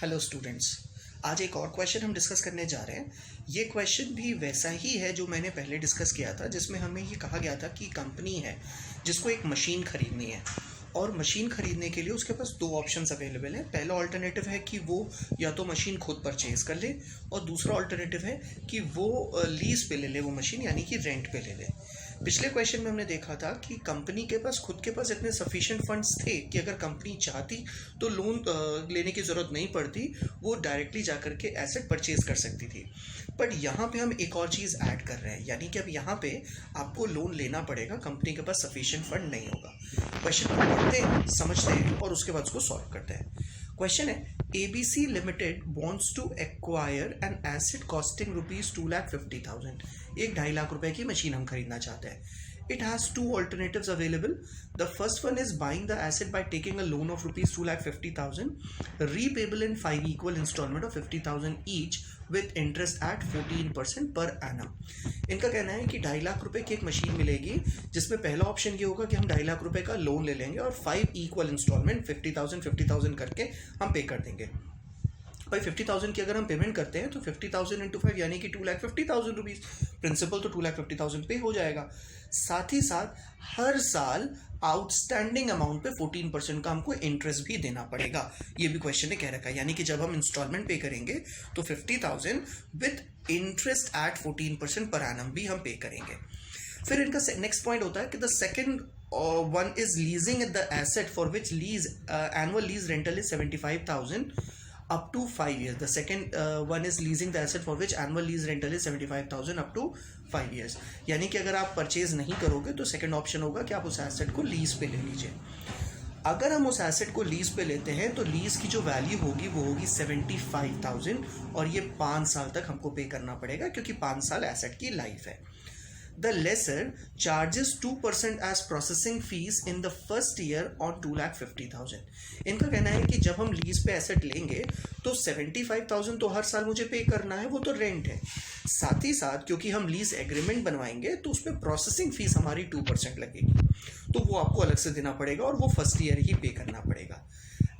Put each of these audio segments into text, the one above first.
Hello students. आज एक और क्वेश्चन हम डिस्कस करने जा रहे हैं। ये क्वेश्चन भी वैसा ही है जो मैंने पहले डिस्कस किया था, जिसमें हमें ये कहा गया था कि कंपनी है जिसको एक मशीन खरीदनी है और मशीन खरीदने के लिए उसके पास दो ऑप्शंस अवेलेबल हैं। पहला ऑल्टरनेटिव है कि वो या तो मशीन खुद परचेज कर ले और दूसरा ऑल्टरनेटिव है कि वो लीज पे ले ले वो मशीन, यानी कि रेंट पे ले ले। पिछले क्वेश्चन में हमने देखा था कि कंपनी के पास खुद के पास इतने सफिशिएंट फंड्स थे कि अगर कंपनी चाहती तो लोन लेने की ज़रूरत नहीं पड़ती, वो डायरेक्टली जाकर के एसेट परचेज कर सकती थी। बट यहाँ पे हम एक और चीज़ ऐड कर रहे हैं, यानी कि अब यहाँ पे आपको लोन लेना पड़ेगा, कंपनी के पास सफिशिएंट फंड नहीं होगा। क्वेश्चन को पढ़ते हैं, समझते हैं और उसके बाद उसको सॉल्व करते हैं। क्वेश्चन है, ABC Limited wants to acquire an asset costing rupees 2,50,000। 2.5 lakh रुपए की मशीन हम खरीदना चाहते हैं। It has two alternatives available. The first one is buying the asset by taking a loan of rupees 2,50,000, repayable in 5 equal installment of 50,000 each with interest at 14% per annum। इनका कहना है कि 2.5 लाख रुपए की एक मशीन मिलेगी जिसमें पहला ऑप्शन ये होगा कि हम 2.5 लाख रुपए का लोन ले लेंगे और 5 इक्वल इंस्टॉलमेंट 50,000 करके हम पे कर देंगे। भाई 50,000 की अगर हम पेमेंट करते हैं तो 50,000 इंटू 5 यानी कि 2,50,000 रुपीज़। प्रिंसिपल तो 2,50,000 पे हो जाएगा। साथ ही साथ हर साल आउटस्टैंडिंग अमाउंट पे 14% का हमको इंटरेस्ट भी देना पड़ेगा। ये भी क्वेश्चन ने कह रखा है, यानी कि जब हम इंस्टॉलमेंट पे करेंगे तो 50,000 with interest eight 14% per annum भी हम पे करेंगे। फिर इनका नेक्स्ट पॉइंट होता है कि the second one is leasing the asset for which lease annual lease rental is 75,000 up to 5 years. The second one is leasing the asset for which annual lease rental is 75,000 up to 5 years। यानी कि अगर आप purchase नहीं करोगे तो second option होगा कि आप उस एसेट को लीज पे ले लीजिए। अगर हम उस एसेट को लीज पे लेते हैं तो लीज की जो वैल्यू होगी वो होगी 75,000 और ये 5 साल तक हमको पे करना पड़ेगा, क्योंकि 5 साल एसेट की लाइफ है। The lessor charges 2% as processing fees in the first year on 2,50,000। इनका कहना है कि जब हम लीज पे एसेट लेंगे तो 75,000 तो हर साल मुझे पे करना है, वो तो रेंट है। साथ ही साथ क्योंकि हम लीज एग्रीमेंट बनवाएंगे तो उसमें प्रोसेसिंग फीस हमारी 2% लगेगी, तो वो आपको अलग से देना पड़ेगा और वो फर्स्ट ईयर ही पे करना पड़ेगा।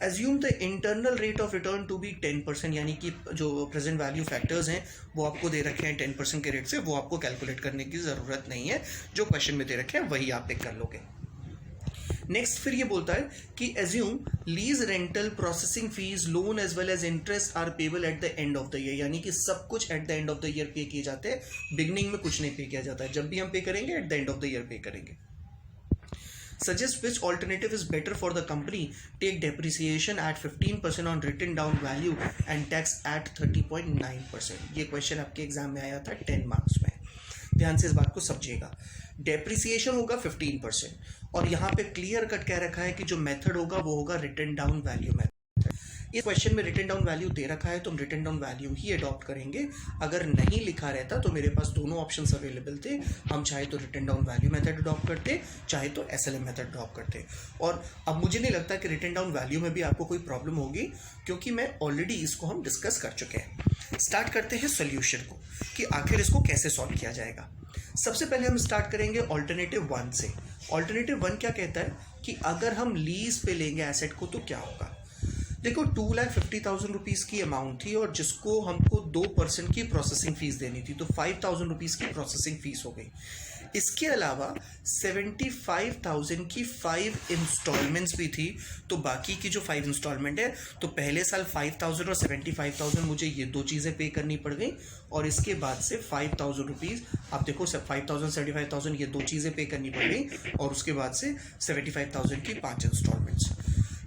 Assume the internal rate of return to be 10%, यानी कि जो प्रेजेंट वैल्यू फैक्टर्स हैं वो आपको दे रखे हैं 10% के रेट से, वो आपको कैलकुलेट करने की ज़रूरत नहीं है, जो क्वेश्चन में दे रखे हैं वही आप पिक कर लोगे। नेक्स्ट फिर ये बोलता है कि assume lease rental processing fees loan as well as interest are payable at the end of the year, यानी कि सब कुछ at the end of the year पे किए जाते हैं, बिगनिंग में कुछ नहीं पे किया जाता है। जब भी हम पे करेंगे eight the end of the year पे करेंगे। Suggest which alternative is better for the company. Take depreciation at 15% on written down value and tax at 30.9%। ये क्वेश्चन आपके एग्जाम में आया था 10 मार्क्स में, ध्यान से इस बात को समझिएगा। डेप्रिसिएशन होगा 15% और यहाँ पे क्लियर कट कह रखा है कि जो मेथड होगा वो होगा रिटन डाउन वैल्यू मेथड। इस क्वेश्चन में रिटन डाउन वैल्यू दे रखा है तो हम रिटन डाउन वैल्यू ही अडॉप्ट करेंगे। अगर नहीं लिखा रहता तो मेरे पास दोनों ऑप्शंस अवेलेबल थे, हम चाहे तो written down value method adopt करते, चाहे तो SLM मेथड अडॉप्ट करते। और अब मुझे नहीं लगता कि रिटन डाउन वैल्यू में भी आपको कोई प्रॉब्लम होगी, क्योंकि मैं ऑलरेडी इसको हम डिस्कस कर चुके हैं। स्टार्ट करते हैं सोल्यूशन को कि आखिर इसको कैसे सॉल्व किया जाएगा। सबसे पहले हम स्टार्ट करेंगे ऑल्टरनेटिव 1 से। ऑल्टरनेटिव 1 क्या कहता है कि अगर हम लीज पे लेंगे एसेट को तो क्या होगा। देखो 2,50,000 रुपीज़ की अमाउंट थी और जिसको हमको 2% की प्रोसेसिंग फीस देनी थी, तो 5,000 रुपीज़ की प्रोसेसिंग फीस हो गई। इसके अलावा 75,000 की 5 इंस्टॉलमेंट्स भी थी, तो बाकी की जो 5 इंस्टॉलमेंट है तो पहले साल 5,000 और 75,000 मुझे ये दो चीज़ें पे करनी पड़ गई और इसके बाद से 5,000 रुपीज़, आप देखो 5,000 75,000 ये दो चीज़ें पे करनी पड़ गई और उसके बाद से 75,000 की 5 इंस्टॉलमेंट्स।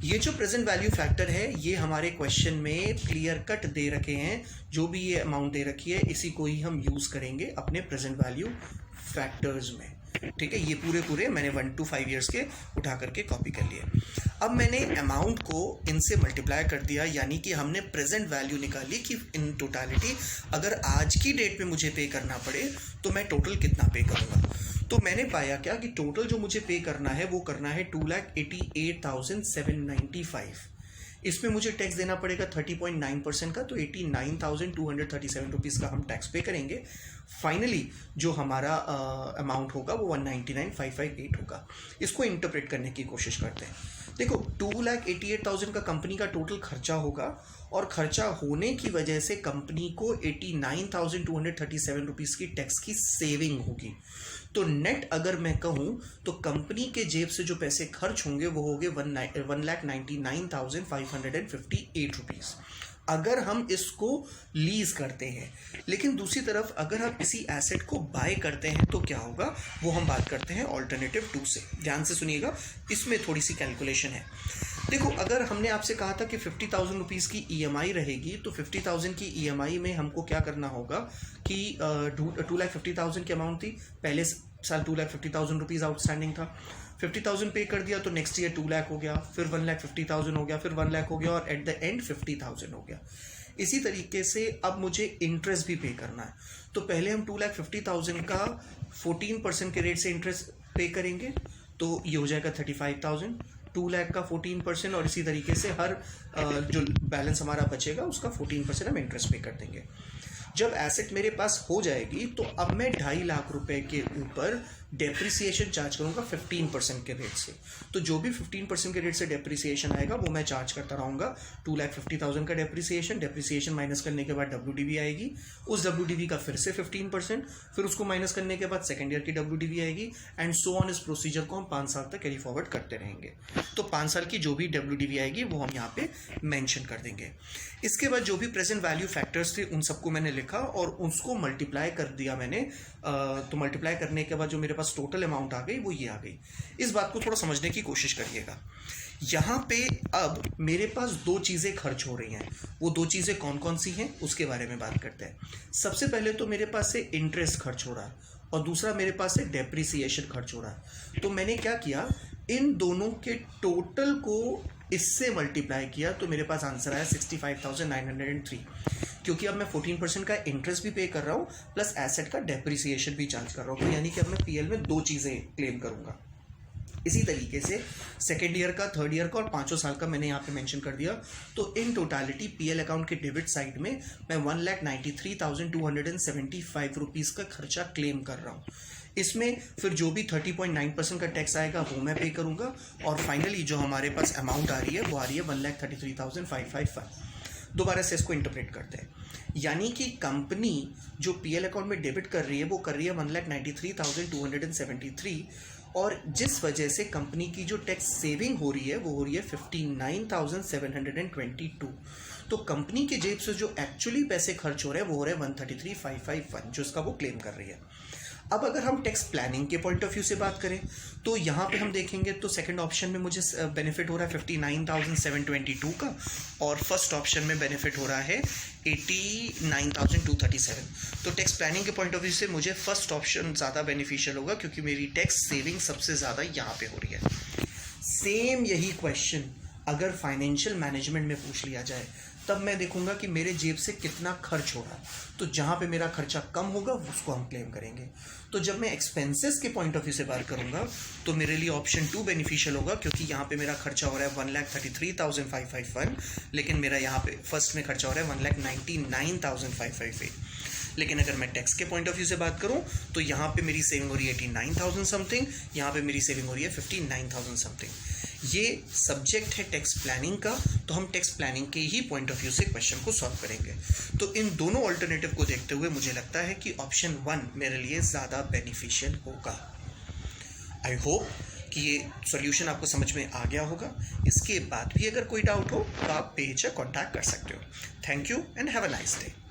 ये जो प्रेजेंट वैल्यू फैक्टर है ये हमारे क्वेश्चन में क्लियर कट दे रखे हैं, जो भी ये अमाउंट दे रखी है इसी को ही हम यूज़ करेंगे अपने प्रेजेंट वैल्यू फैक्टर्स में। ठीक है, ये पूरे मैंने 1 to 5 ईयर्स के उठा करके कॉपी कर लिए। अब मैंने अमाउंट को इनसे मल्टीप्लाई कर दिया, यानी कि हमने प्रेजेंट वैल्यू निकाली कि इन टोटालिटी अगर आज की डेट पे मुझे पे करना पड़े तो मैं टोटल कितना पे करूँगा। तो मैंने पाया क्या कि टोटल जो मुझे पे करना है वो करना है 2,88,795। इसमें मुझे टैक्स देना पड़ेगा 30.9% का, तो 89,237 रुपीज़ का हम टैक्स पे करेंगे। फाइनली जो हमारा अमाउंट होगा वो 199,558 होगा। इसको इंटरप्रेट करने की कोशिश करते हैं। देखो 2,88,000 का कंपनी का टोटल खर्चा होगा और खर्चा होने की वजह से कंपनी को 89,237 रुपीज़ की टैक्स की सेविंग होगी। तो नेट अगर मैं कहूँ तो कंपनी के जेब से जो पैसे खर्च होंगे वो होंगे 1,99,558 रुपीज़ अगर हम इसको लीज करते हैं। लेकिन दूसरी तरफ अगर हम इसी एसेट को बाय करते हैं तो क्या होगा, वो हम बात करते हैं ऑल्टरनेटिव 2 से। ध्यान से सुनिएगा, इसमें थोड़ी सी कैलकुलेशन है। देखो, अगर हमने आपसे कहा था कि 50,000 रुपीज़ की EMI रहेगी, तो 50,000 की EMI में हमको क्या करना होगा कि 2,50,000 की अमाउंट थी, पहले साल 2,50,000 रुपीज़ आउटस्टैंडिंग था, 50,000 पे कर दिया तो नेक्स्ट ईयर 2 लाख हो गया, फिर 1,50,000 हो गया, फिर 1 लाख हो गया और एट द एंड 50,000 हो गया। इसी तरीके से अब मुझे इंटरेस्ट भी पे करना है, तो पहले हम 2,50,000 का 14% के रेट से इंटरेस्ट पे करेंगे, तो ये हो जाएगा 35,000, 2 लाख का 14% और इसी तरीके से हर जो बैलेंस हमारा बचेगा उसका 14% हम इंटरेस्ट पे कर देंगे। जब एसेट मेरे पास हो जाएगी तो अब मैं 2.5 लाख रुपए के ऊपर डेप्रिसिएशन चार्ज करूंगा 15% के रेट से। तो जो भी 15% के रेट से डेप्रिसिएशन आएगा वो मैं चार्ज करता रहूँगा। 2,50,000 का डेप्रिसिएशन माइनस करने के बाद WDV आएगी, उस WDV का फिर से 15%, फिर उसको माइनस करने के बाद सेकेंड ईयर की WDV आएगी एंड सो ऑन। इस प्रोसीजर को हम 5 साल तक कैरी फॉरवर्ड करते रहेंगे। तो 5 साल की जो भी WDV आएगी वो हम यहाँ पे मेंशन कर देंगे। इसके बाद जो भी प्रेजेंट वैल्यू फैक्टर्स थे उन सबको मैंने लिखा और उसको मल्टीप्लाई कर दिया मैंने। तो मल्टीप्लाई करने के बाद जो मेरे पास टोटल अमाउंट आ गई वो ये आ गई। इस बात को थोड़ा समझने की कोशिश करिएगा। यहाँ पे अब मेरे पास 2 चीज़ें खर्च हो रही हैं। वो 2 चीज़ें कौन कौन सी हैं उसके बारे में बात करते हैं। सबसे पहले तो मेरे पास से इंटरेस्ट खर्च हो रहा है और दूसरा मेरे पास से डेप्रिसिएशन खर्च हो रहा है। तो मैंने क्या किया, इन दोनों के टोटल को इससे मल्टीप्लाई किया तो मेरे पास आंसर आया 65,903, क्योंकि अब मैं 14% का इंटरेस्ट भी पे कर रहा हूँ प्लस एसेट का डेप्रिसिएशन भी चार्ज कर रहा हूँ। तो यानी कि अब मैं PL में 2 चीज़ें क्लेम करूँगा। इसी तरीके से सेकेंड ईयर का, थर्ड ईयर का और 5 साल का मैंने यहाँ पे मेंशन कर दिया। तो इन टोटालिटी PL अकाउंट के डेबिट साइड में मैं 1,93,275 रुपीज़ का खर्चा क्लेम कर रहा हूँ। इसमें फिर जो भी 30.9% का टैक्स आएगा वो मैं पे करूँगा और फाइनली जो हमारे पास अमाउंट आ रही है वो आ रही है 1,33,555। दोबारा से इसको इंटरप्रेट करते हैं, यानी कि कंपनी जो PL अकाउंट में डेबिट कर रही है वो कर रही है 1,93,273 और जिस वजह से कंपनी की जो टैक्स सेविंग हो रही है वो हो रही है 59,722। तो कंपनी के जेब से जो एक्चुअली पैसे खर्च हो रहे हैं वो हो रहे हैं 133,551 जो इसका वो क्लेम कर रही है। अब अगर हम टैक्स प्लानिंग के पॉइंट ऑफ व्यू से बात करें तो यहाँ पे हम देखेंगे तो सेकंड ऑप्शन में मुझे बेनिफिट हो रहा है 59,722 का और फर्स्ट ऑप्शन में बेनिफिट हो रहा है 89,237। तो टैक्स प्लानिंग के पॉइंट ऑफ व्यू से मुझे फर्स्ट ऑप्शन ज़्यादा बेनिफिशियल होगा क्योंकि मेरी टैक्स सेविंग सबसे ज़्यादा यहाँ पे हो रही है। सेम यही क्वेश्चन अगर फाइनेंशियल मैनेजमेंट में पूछ लिया जाए तब मैं देखूंगा कि मेरे जेब से कितना खर्च हो रहा है, तो जहाँ पे मेरा खर्चा कम होगा उसको हम क्लेम करेंगे। तो जब मैं एक्सपेंसेस के पॉइंट ऑफ व्यू से बात करूंगा तो मेरे लिए ऑप्शन 2 बेनिफिशियल होगा क्योंकि यहाँ पे मेरा खर्चा हो रहा है 1,33,551, लेकिन मेरा यहाँ पे फर्स्ट में खर्चा हो रहा है 1,99,558। लेकिन अगर मैं टैक्स के पॉइंट ऑफ व्यू से बात करूं तो यहाँ पे मेरी सेविंग हो रही है 89,000 समथिंग, यहाँ पे मेरी सेविंग हो रही है 59,000 समथिंग। ये सब्जेक्ट है टैक्स प्लानिंग का, तो हम टैक्स प्लानिंग के ही पॉइंट ऑफ व्यू से क्वेश्चन को सॉल्व करेंगे। तो इन दोनों ऑल्टरनेटिव को देखते हुए मुझे लगता है कि ऑप्शन 1 मेरे लिए ज़्यादा बेनिफिशियल होगा। आई होप कि ये सॉल्यूशन आपको समझ में आ गया होगा। इसके बाद भी अगर कोई डाउट हो तो आप बेहिचक कॉन्टैक्ट कर सकते हो। Thank you and have a nice day.